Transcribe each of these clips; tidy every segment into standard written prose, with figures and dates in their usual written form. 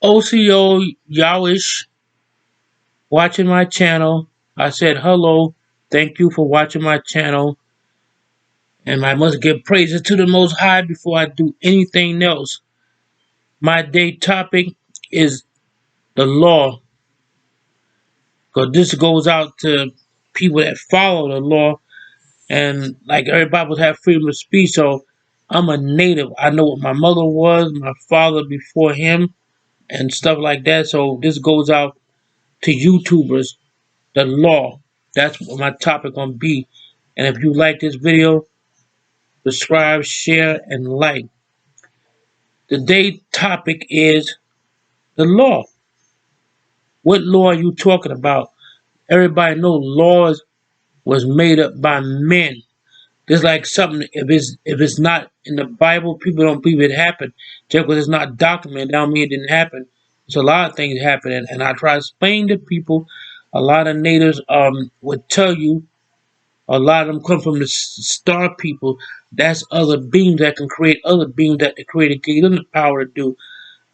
OCO Yowish watching my channel. I said hello. Thank you for watching my channel. And I must give praises to the Most High before I do anything else. My day topic is the law. Because this goes out to people that follow the law. And like everybody would have freedom of speech. So I'm a native. I know what my mother was, my father before him, and stuff like that. So this goes out to YouTubers, the law. That's what my topic gonna be. And if you like this video, subscribe, share, and like. The day topic is the law. What law are you talking about? Everybody knows laws was made up by men. Just like something, if it's not in the Bible, people don't believe it happened. Just because it's not documented, don't mean it didn't happen. There's a lot of things happening, and I try to explain to people. A lot of natives would tell you. A lot of them come from the star people. That's other beings that can create other beings that the Creator gave them the power to do.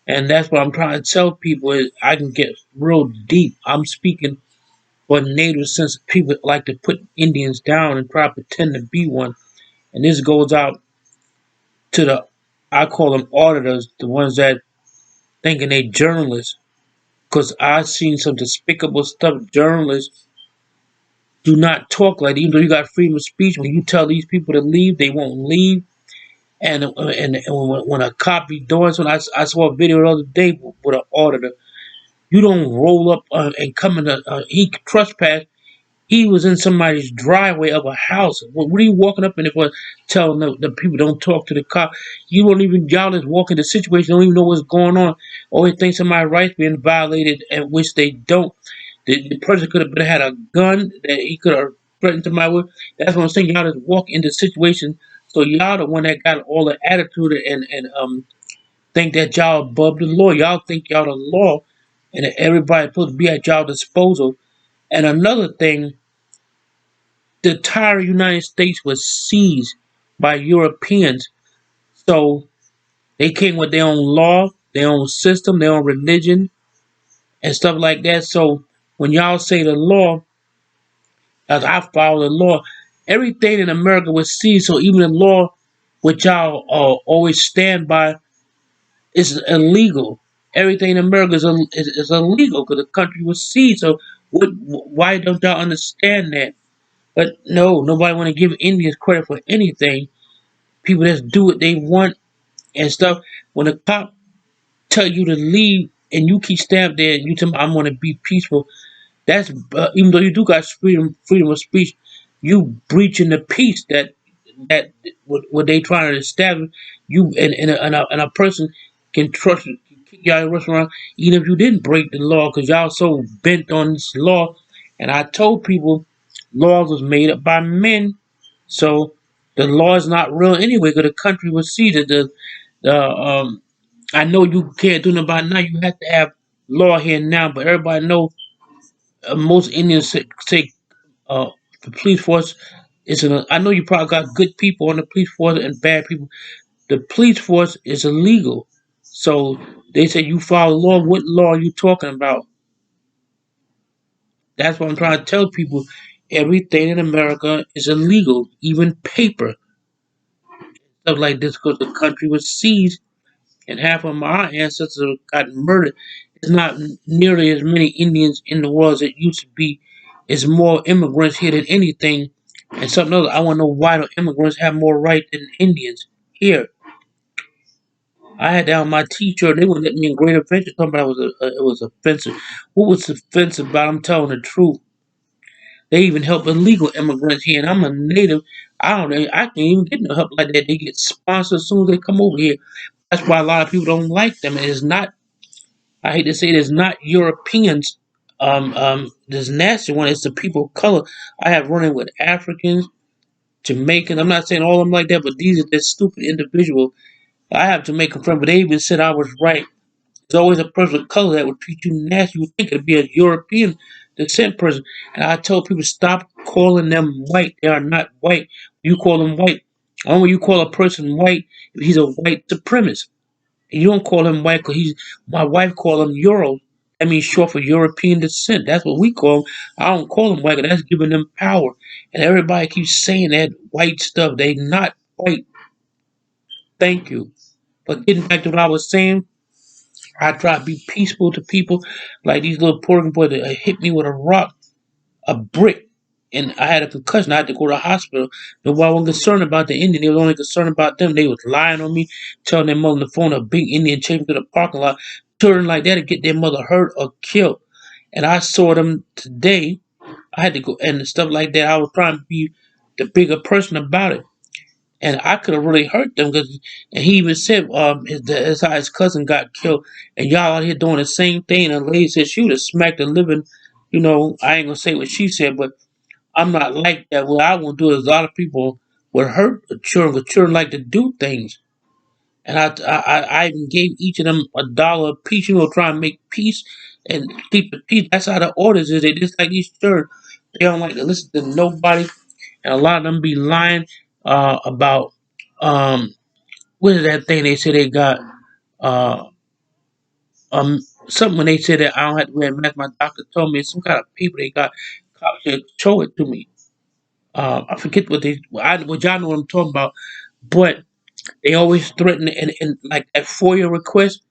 And that's what I'm trying to tell people is I can get real deep. I'm speaking for natives since people like to put Indians down and try to pretend to be one. And this goes out to the, I call them auditors, the ones that thinking they journalists. Because I've seen some despicable stuff. Journalists do not talk like that. Even though you got freedom of speech, when you tell these people to leave, they won't leave. And when a cop be doing something, I saw a video the other day with an auditor. You don't roll up and come in. He trespassed. He was in somebody's driveway of a house. What are you walking up in it for? Telling the people don't talk to the cop. You don't even, y'all just walk in the situation, don't even know what's going on. Always think somebody's rights being violated, and which they don't. The person could have had a gun that he could have threatened somebody with. That's what I'm saying. Y'all just walk into the situation. So y'all the one that got all the attitude and think that y'all above the law. Y'all think y'all the law, and that everybody supposed to be at y'all disposal. And another thing, the entire United States was seized by Europeans. So they came with their own law, their own system, their own religion, and stuff like that. So when y'all say the law, as I follow the law, everything in America was seized. So even the law, which y'all always stand by, is illegal. Everything in America is illegal because the country was seized. So why don't y'all understand that? But no, nobody want to give Indians credit for anything. People just do what they want and stuff. When a cop tell you to leave and you keep standing there and you tell me I'm going to be peaceful, that's even though you do got freedom of speech, you breaching the peace that what they trying to establish. You and a person can trust you, can kick y'all in a restaurant even if you didn't break the law because y'all so bent on this law. And I told people laws was made up by men, so the law is not real anyway. Because the country was seized. The I know you can't do nothing about it now. You have to have law here now, but everybody know most Indians say uh, the police force is an. I know you probably got good people on the police force and bad people. The police force is illegal, so they say you follow the law. What law are you talking about? That's what I'm trying to tell people. Everything in America is illegal, even paper stuff like this, because the country was seized and half of our ancestors got murdered. There's not nearly as many Indians in the world as it used to be. It's more immigrants here than anything. And something else, I want to know why the immigrants have more right than Indians here. I had down my teacher, they wouldn't let me in Great Adventure. Talking about it was offensive. What was offensive about? I'm telling the truth. They even help illegal immigrants here, and I'm a native. I don't know. I can't even get no help like that. They get sponsored as soon as they come over here. That's why a lot of people don't like them. It's not. I hate to say it, it's not Europeans. This nasty one. It's the people of color. I have running with Africans, Jamaicans. I'm not saying all of them like that, but these are just stupid individuals. I have Jamaican friends, but they even said I was right. There's always a person of color that would treat you nasty. You would think it'd be a European descent person. And I told people stop calling them white. They are not white. You call them white. Only when you call a person white, he's a white supremacist. You don't call him white because he's my wife call him Euro. That means short for European descent. That's what we call him. I don't call him white 'cause that's giving them power. And everybody keeps saying that white stuff. They not white. Thank you. But getting back to what I was saying, I try to be peaceful to people. Like these little Puerto Rican boys that hit me with a rock, a brick, and I had a concussion. I had to go to the hospital. Nobody was concerned about the Indian. They was only concerned about them. They was lying on me, telling their mother on the phone a big Indian chased me to the parking lot, children like that to get their mother hurt or killed. And I saw them today. I had to go and stuff like that. I was trying to be the bigger person about it. And I could have really hurt them because, and he even said, that's how his cousin got killed, and y'all out here doing the same thing. And the lady said she would have smacked the living, I ain't gonna say what she said, but I'm not like that. What I won't do is a lot of people would hurt the children, because children like to do things. And I even gave each of them $1 apiece, try and make peace and keep the peace. That's how the orders is. They just like these children. They don't like to listen to nobody, and a lot of them be lying about what is that thing they say they got uh something when they said that I don't have to wear a mask. My doctor told me it's some kind of people they got. Cops should show it to me. I forget what y'all know what I'm talking about, but they always threaten and like that FOIA request.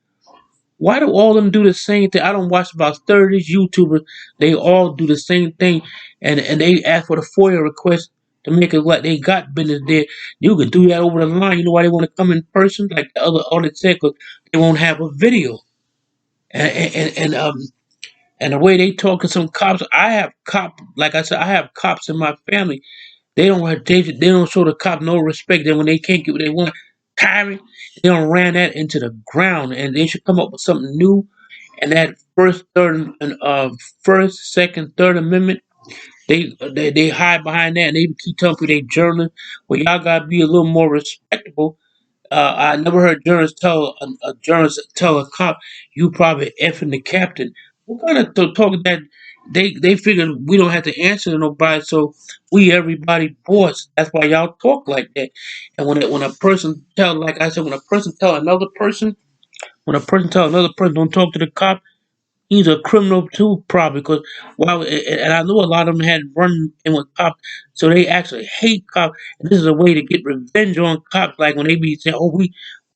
Why do all of them do the same thing? I don't watch about 30 YouTubers. They all do the same thing, and they ask for the FOIA request to make it like they got business there. You could do that over the line. You know why they want to come in person, like the other audit said, because they won't have a video. And the way they talk to some cops, like I said, I have cops in my family. They don't show the cop no respect. Then when they can't get what they want, tyrant, they don't ran that into the ground, and they should come up with something new. And that first, second, third amendment, they hide behind that, and they keep telling people they journalists. Well, y'all gotta be a little more respectable. I never heard journalists tell a journalist tell a cop, "You probably effing the captain." What kind of talk is that? They figure we don't have to answer to nobody, so we everybody boss. That's why y'all talk like that. And when a person tell, like I said, when a person tell another person don't talk to the cop, he's a criminal too, probably. Because and I know a lot of them had run in with cops, so they actually hate cops. And this is a way to get revenge on cops. Like when they be saying, "Oh, we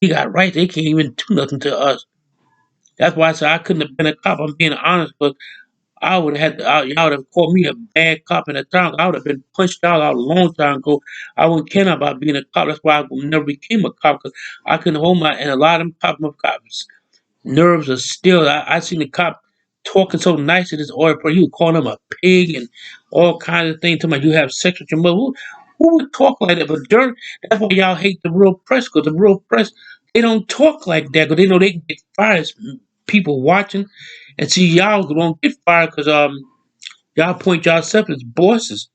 got rights," they can't even do nothing to us. That's why I said I couldn't have been a cop. I'm being honest, but I would have had y'all would have called me a bad cop in the town. I would have been punched out a long time ago. I wouldn't care about being a cop. That's why I never became a cop because I couldn't hold my and a lot of them cops nerves are still. I seen the cop talking so nice to this oil person. You call him a pig and all kinds of things. Talking about you have sex with your mother. Who would talk like that? But that's why y'all hate the real press, because the real press, they don't talk like that because they know they can get fired. There's people watching, and see y'all don't get fired because y'all point yourself as bosses.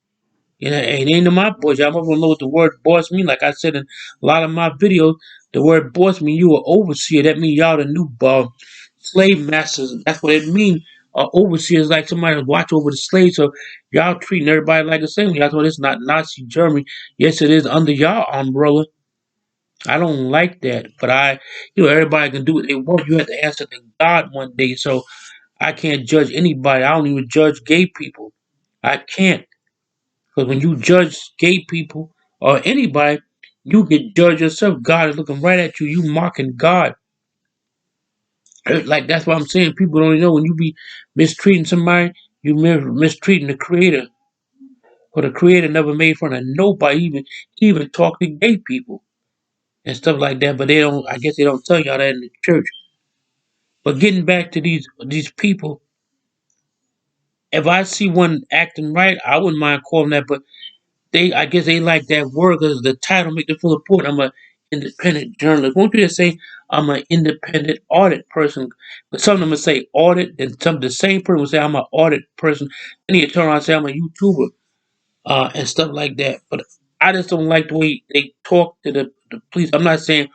And it ain't my boss. Y'all motherfuckers know what the word boss mean. Like I said in a lot of my videos, the word boss mean you an overseer. That mean y'all the new slave masters. That's what it mean. Overseer is like somebody who watch over the slaves. So y'all treating everybody like the same. Y'all know it's not Nazi Germany. Yes, it is under y'all umbrella. I don't like that. But everybody can do what they want. You have to answer to God one day. So I can't judge anybody. I don't even judge gay people. I can't. Because when you judge gay people or anybody, you get judged yourself. God is looking right at you. You mocking God. Like that's what I'm saying. People don't know when you be mistreating somebody, you mistreating the Creator. Because the Creator never made fun of nobody, even talk to gay people and stuff like that. But they don't. I guess they don't tell y'all that in the church. But getting back to these people, if I see one acting right, I wouldn't mind calling that. But I guess they like that word because the title make them feel important. I'm an independent journalist. Won't you just say I'm an independent audit person? But some of them will say audit, and the same person will say I'm an audit person. Then you turn around and say I'm a YouTuber, and stuff like that. But I just don't like the way they talk to the police. I'm not saying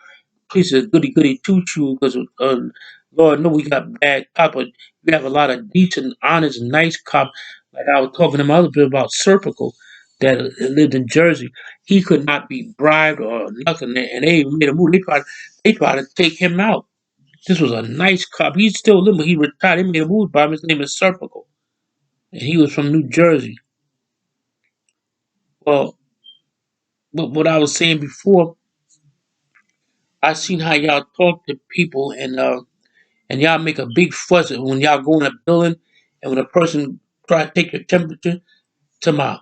police is goody goody two shoes because Lord know we got bad cops, but we have a lot of decent, honest, nice cops. Like I was talking to my other bit about Serpico that lived in Jersey. He could not be bribed or nothing, and they even made a move. They tried to take him out. This was a nice cop. He's still living, but he retired. He made a movie about him. His name is Serpico. And he was from New Jersey. Well, but what I was saying before, I seen how y'all talk to people and y'all make a big fuss when y'all go in a building and when a person try to take your temperature to my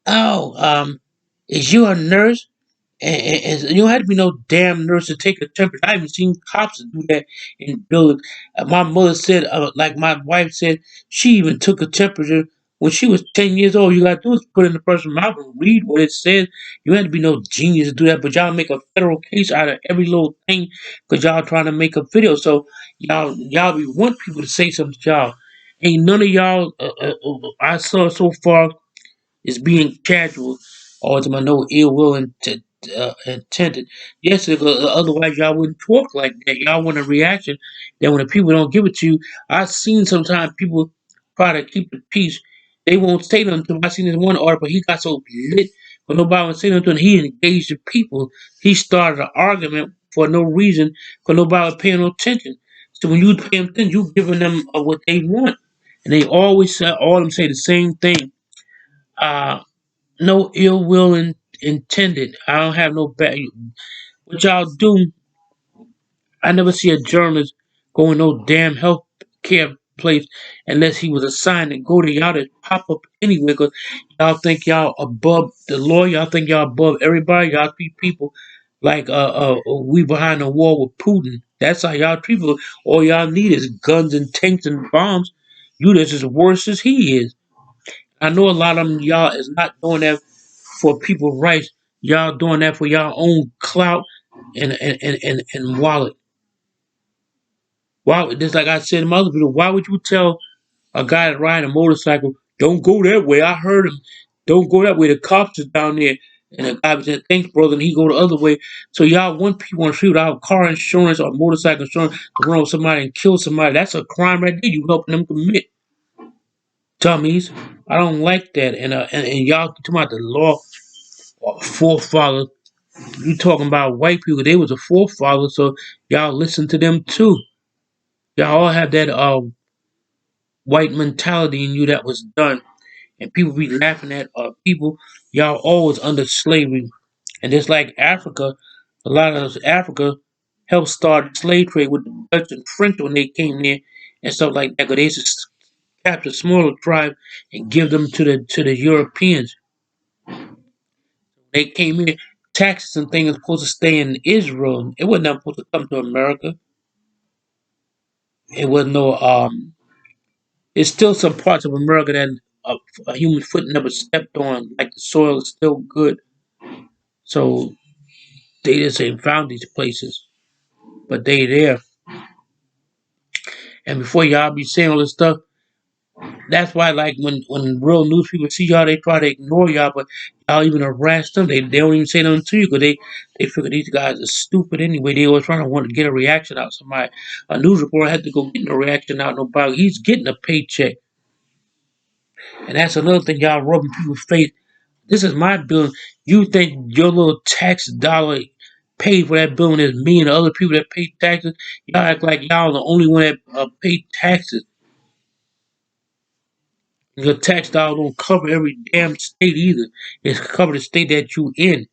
oh, is you a nurse? And you don't have to be no damn nurse to take a temperature. I haven't seen cops do that in buildings. My mother said, like my wife said, she even took a temperature when she was 10 years old. You got to do is put it in the person's mouth and read what it says. You don't have to be no genius to do that, but y'all make a federal case out of every little thing because y'all trying to make a video. So y'all be want people to say something to y'all. Ain't none of y'all I saw so far is being casual or to my no ill will intended. Yes, otherwise y'all wouldn't talk like that. Y'all want a reaction. Then when the people don't give it to you, I've seen sometimes people try to keep the peace. They won't say nothing to him. I seen this one article, he got so lit, but nobody would say nothing to him. He engaged the people. He started an argument for no reason, because nobody was paying no attention. So when you pay them attention, you giving them what they want. And they always say, all of them say the same thing. Uh, no ill will intended. I don't have no bad. What y'all do, I never see a journalist go in no damn health care place unless he was assigned to go to y'all to pop up anywhere because y'all think y'all above the law. Y'all think y'all above everybody. Y'all treat people like we behind the wall with Putin. That's how y'all treat people. All y'all need is guns and tanks and bombs. You just as worse as he is. I know a lot of them y'all is not doing that for people's rights. Y'all doing that for y'all own clout and wallet. Why just like I said to my other people, why would you tell a guy that riding a motorcycle, don't go that way? I heard him. Don't go that way. The cops is down there. And the guy was saying, thanks, brother, and he go the other way. So y'all want people on the street without car insurance or motorcycle insurance to run over somebody and kill somebody. That's a crime right there. You helping them commit. Dummies. I don't like that. And y'all talking about the law forefathers. You talking about white people? They was a forefather, so y'all listen to them too. Y'all all have that white mentality in you that was done, and people be laughing at people. Y'all always under slavery, and just like Africa, a lot of Africa helped start the slave trade with the Dutch and French when they came there and stuff like that. Cause they used to capture smaller tribes and give them to the Europeans. They came in. Taxes and things were supposed to stay in Israel. It wasn't supposed to come to America. It was no There's still some parts of America that a human foot never stepped on, like the soil is still good. So they just ain't found these places, but they there. And before y'all be saying all this stuff, that's why like when real news people see y'all, they try to ignore y'all, but y'all even harass them. They don't even say nothing to you because they figure these guys are stupid anyway. They always trying to want to get a reaction out of somebody. A news reporter had to go get no reaction out of nobody. He's getting a paycheck. And that's another thing y'all rubbing people's face. This is my building. You think your little tax dollar paid for that building is me and the other people that pay taxes? Y'all act like y'all the only one that pay taxes. Your tax dollar don't cover every damn state either. It's cover the state that you in.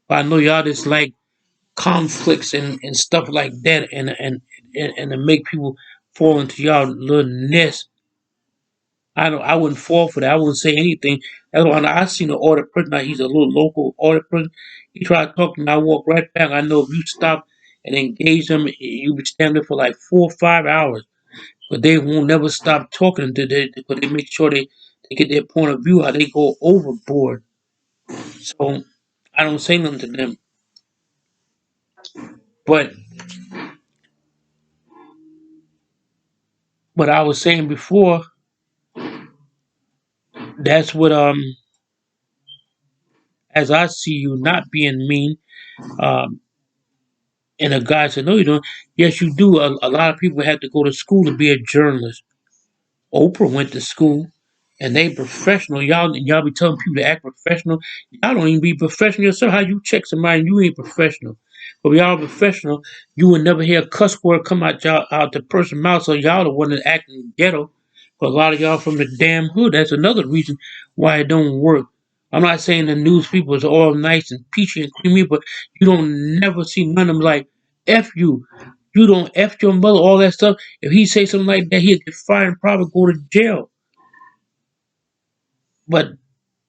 But I know y'all just like conflicts and stuff like that and to make people fall into y'all little nest. I wouldn't fall for that. I wouldn't say anything. That's why I seen an audit person. Now he's a little local audit person. He tried to talk to me. I walk right back. I know if you stop and engage them, you be standing there for like 4 or 5 hours. But they won't never stop talking to they because they make sure they get their point of view. How they go overboard. So I don't say nothing to them. But I was saying before, that's what as I see you not being mean. Um, And the guy said, no, you don't. Yes, you do. A lot of people had to go to school to be a journalist. Oprah went to school and they professional. Y'all be telling people to act professional. Y'all don't even be professional yourself. How you check somebody and you ain't professional? But we all professional. You would never hear a cuss word come out the person's mouth. So y'all the one that acting ghetto. But a lot of y'all from the damn hood. That's another reason why it don't work. I'm not saying the news people is all nice and peachy and creamy, but you don't never see none of them like F you. You don't F your mother, all that stuff. If he say something like that, he'll get fired and probably go to jail. But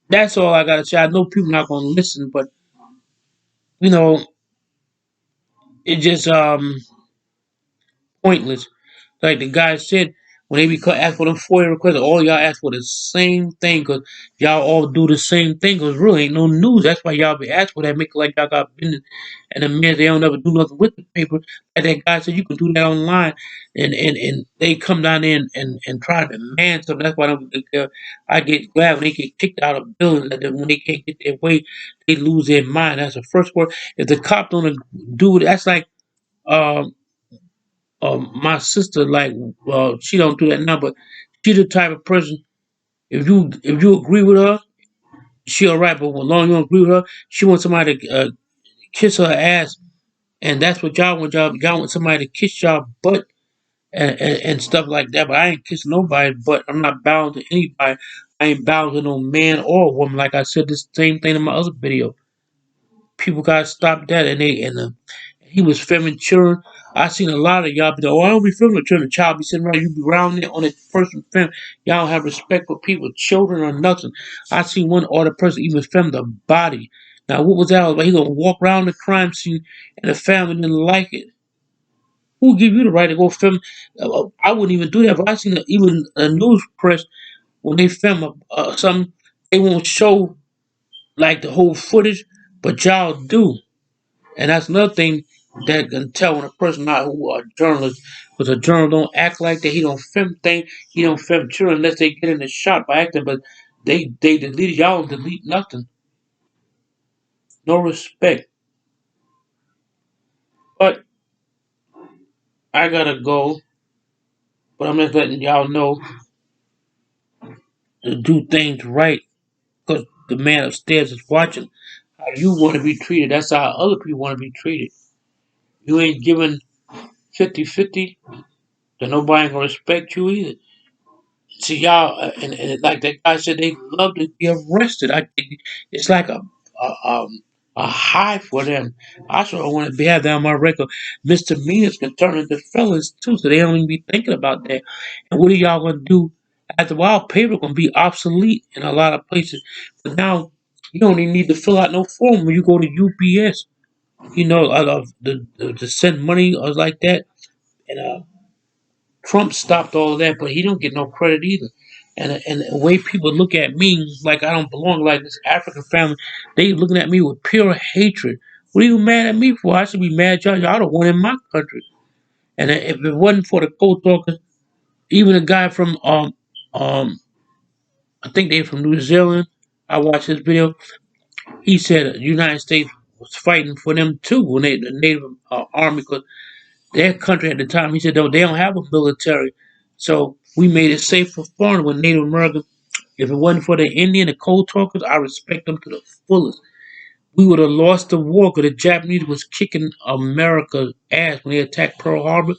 that's all I gotta say. I know people not gonna listen, but you know, it just pointless. Like the guy said, when they ask for them FOIA requests, all y'all ask for the same thing because y'all all do the same thing because really ain't no news. That's why y'all be asking for that, make it like y'all got business. And the men, they don't ever do nothing with the paper. Like that guy said, you can do that online. And they come down there and try to demand something. That's why I get glad when they get kicked out of buildings. That when they can't get their way, they lose their mind. That's the first word. If the cop don't do it, that's like, um, my sister, like, she don't do that now, but she the type of person. If you agree with her, she alright. But as long as you don't agree with her, she wants somebody to kiss her ass, and that's what y'all want. Y'all want somebody to kiss y'all butt and stuff like that. But I ain't kissing nobody. But I'm not bound to anybody. I ain't bound to no man or woman. Like I said, the same thing in my other video. People gotta stop that, and he was filming children. I seen a lot of y'all be like, "Oh, I don't be filming children." The child be sitting around, you be around there on a person film. Y'all don't have respect for people, children or nothing. I seen one other person even film the body. Now, what was that? Like he gonna walk around the crime scene, and the family didn't like it. Who give you the right to go film? I wouldn't even do that. But I seen even a news press when they film something, they won't show like the whole footage, but y'all do. And that's another thing that can tell when a person not who are journalist, because a journalist don't act like that. He don't film things. He don't film children unless they get in the shot by acting. But they delete y'all don't delete nothing. No respect. But I gotta go. But I'm just letting y'all know to do things right, because the man upstairs is watching. How you want to be treated, that's how other people want to be treated. You ain't giving 50-50, then nobody gonna respect you either. See y'all, and like that guy said, they love to be arrested. It's like a high for them. I sort of want to have that on my record. Misdemeanors can turn into felons too, so they don't even be thinking about that. And what are y'all gonna do after a while? Paper gonna be obsolete in a lot of places. But now you don't even need to fill out no form when you go to UPS. You know, to send money or like that. And Trump stopped all of that, but he don't get no credit either. And the way people look at me like I don't belong, like this African family, they looking at me with pure hatred. What are you mad at me for? I should be mad at y'all. Y'all the one in my country. And if it wasn't for the co-talkers, even a guy from um I think they from New Zealand, I watched his video. He said the United States was fighting for them too when the Native Army, because their country at the time, he said, though they don't have a military. So we made it safe for foreigners when Native Americans. If it wasn't for the Indian, the cold talkers, I respect them to the fullest. We would have lost the war because the Japanese was kicking America's ass when they attacked Pearl Harbor.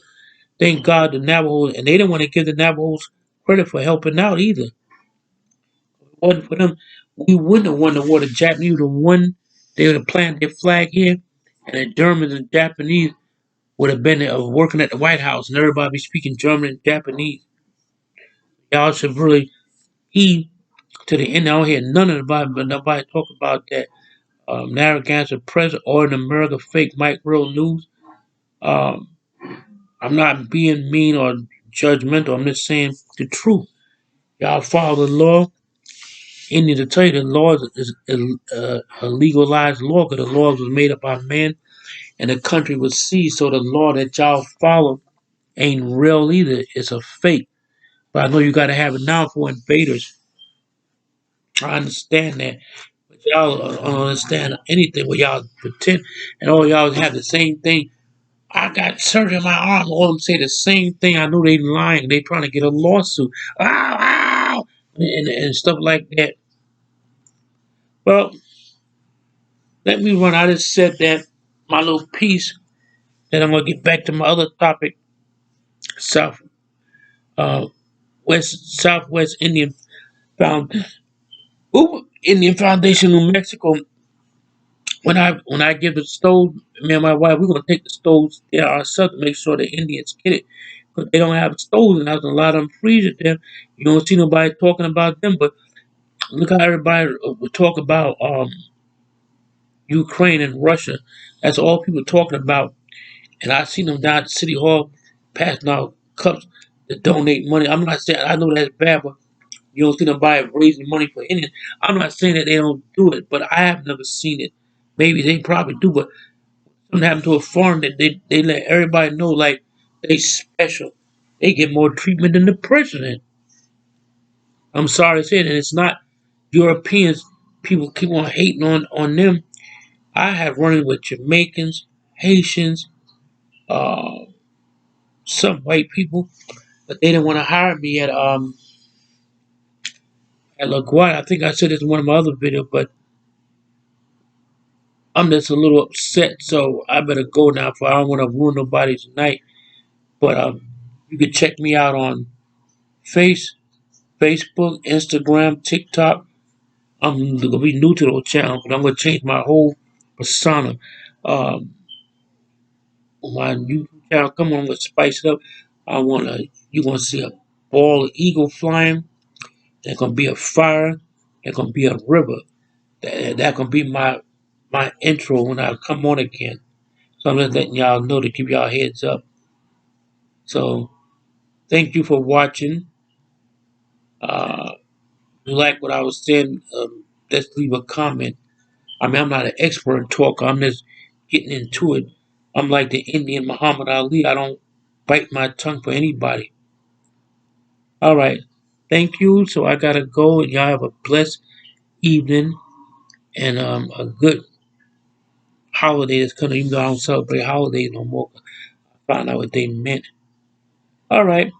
Thank God the Navajos, and they didn't want to give the Navajos credit for helping out either. If it wasn't for them, we wouldn't have won the war. The Japanese would have won. They would have planted their flag here, and the Germans and Japanese would have been working at the White House, and everybody be speaking German and Japanese. Y'all should really heed to the end. I don't hear none of nobody talk about that. Narragansett President or in America fake Mike Real News. Um, I'm not being mean or judgmental. I'm just saying the truth. Y'all follow the law. And to tell you, the law is a legalized law because the laws was made up by men and the country was seized. So the law that y'all follow ain't real either. It's a fake. But I know you got to have it now for invaders. I understand that. But y'all don't understand anything where y'all pretend and all y'all have the same thing. I got surgery in my arm. All of them say the same thing. I know they lying. They trying to get a lawsuit. Ow, ow, and stuff like that. Well, let me run. I just said that. my little piece. Then I'm gonna get back to my other topic, South uh West Southwest Found Indian Foundation, New Mexico. When I give the stove, me and my wife, we're gonna take the stoves there ourselves to make sure the Indians get it. Because they don't have stoves and there's a lot of them freezing there. You don't see nobody talking about them, but look how everybody will talk about Ukraine and Russia. That's all people talking about. And I seen them down at City Hall passing out cups to donate money. I'm not saying I know that's bad, but you don't see nobody raising money for Indians. I'm not saying that they don't do it, but I have never seen it. Maybe they probably do, but something happened to a farm that they let everybody know like they special. They get more treatment than the president. I'm sorry to say it, and it's not Europeans. People keep on hating on them. I have run in with Jamaicans, Haitians, uh, some white people, but they didn't want to hire me at LaGuardia. I think I said this in one of my other videos, but I'm just a little upset, so I better go now. For I don't want to ruin nobody's night. But you can check me out on Face, Facebook, Instagram, TikTok. I'm gonna be new to those channels, but I'm gonna change my whole persona. Um, on my YouTube channel, come on, let's spice it up. You gonna see a bald eagle flying. There's gonna be a fire. There's gonna be a river. That gonna be my intro when I come on again. So I'm just letting y'all know to keep y'all heads up. So thank you for watching. If you like what I was saying, just leave a comment. I mean, I'm not an expert talker. I'm just getting into it. I'm like the Indian Muhammad Ali. I don't bite my tongue for anybody. All right. Thank you. So I gotta go, and y'all have a blessed evening and a good holiday that's coming. Even though I don't celebrate holidays no more, I found out what they meant. All right.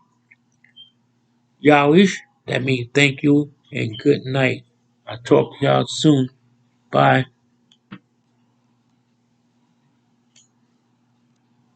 Yawish. That means thank you and good night. I'll talk to y'all soon. Bye.